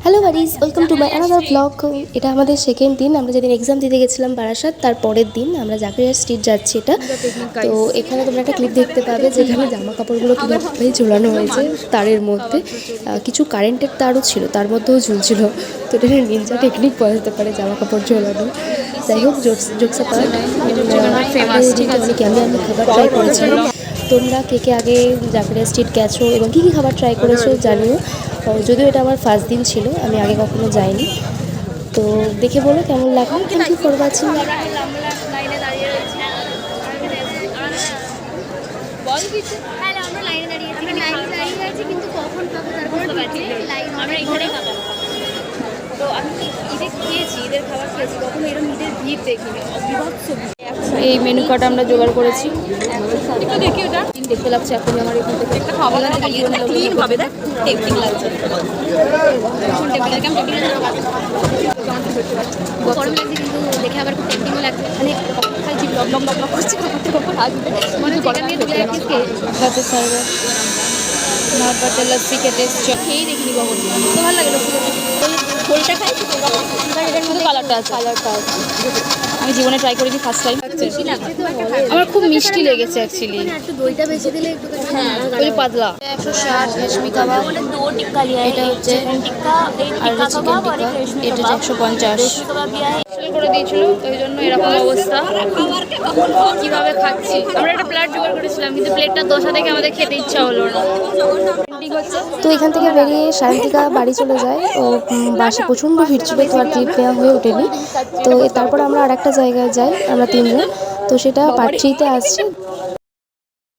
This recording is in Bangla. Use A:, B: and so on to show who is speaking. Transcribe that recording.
A: Hello guys, welcome to my another blog. এটা আমাদের সেকেন্ড দিন। আমরা যেদিন এক্সাম দিতে গেছিলাম বারাসাত, তার পরের দিন আমরা জাকারিয়া স্ট্রিট যাচ্ছি। এটা তো এখানে তোমরা একটা ক্লিপ দেখতে পাবে যেখানে জামা কাপড়গুলো কীভাবে ঝোলানো হয়েছে তারের মধ্যে। কিছু কারেন্টের তারও ছিল, তার মধ্যেও ঝুলছিল। তো এটা নিনজা টেকনিক বলা যেতে পারে জামা কাপড় ঝোলানো। যাই হোক, জোকসা পার্ট আমি খাবার ট্রাই করেছিলাম। তোমরা কে কে আগে জাকারিয়া স্ট্রিট গেছো এবং কী কী খাবার ট্রাই করেছো জানিও। যদিও এটা আমার ফার্স্ট দিন ছিল, আমি আগে কখনো যাইনি। তো দেখে বলো কেমন লাগলো। Thank you for watching.
B: তো আমি ঈদে খেয়েছি, ঈদের খাবার খেয়েছি, কখনো এরকম ঈদের ভিড় দেখিনি, বিভৎস। এই মেনু কার্ড আমরা জোগাড় করেছি। দেখি ওটা দেখতে লাগছে এখন আমার এখান থেকে একটা খাওয়া দাওয়া ক্লিন হবে, দেখ টেম্পটিং লাগছে। গরম লাগছে কিন্তু দেখে আবার খুব টেম্পটিংও লাগছে। মানে খাইছি লম করছি, খাবারটা কখন আসবে মানে গরম নিয়ে তুলে রাখিস কে বাতে সাইড মহাপাতে লস্যি খেতে খেয়েই দেখিনি কখন। তো ভালো লাগে লস্যি খেতে। খোলটা খাইছি তো, এটার মধ্যে কালারটা আছে। আমি জীবনে ট্রাই করিনি, ফার্স্ট টাইম। আমার খুব মিষ্টি লেগেছে অ্যাকচুয়ালি।
A: একটু দইটা বেশি দিলে একটু
B: হ্যাঁ, ওই পাতলা।
A: 160 রেশমি কাবাব, এটা হচ্ছে আর চিকেন টিক্কা,
B: এটা 150 করে দিয়েছিল, ওই জন্য এরকম অবস্থা। কিভাবে খাচ্ছি, আমরা একটা প্লেট জোগাড় করেছিলাম কিন্তু প্লেটটা দশা দেখে আমাদের খেতে ইচ্ছা হলো না।
A: তো এখান থেকে বেরিয়ে সায়ন্তিকা বাড়ি চলে যায়। ও বাসে প্রচণ্ড ভিড় ছিল, তো আর ট্রিপ নেওয়া হয়ে ওঠেনি। তো তারপর আমরা আর একটা জায়গায় যাই, আমরা তিনজন। তো সেটা পার্ট 3-তে আসছে।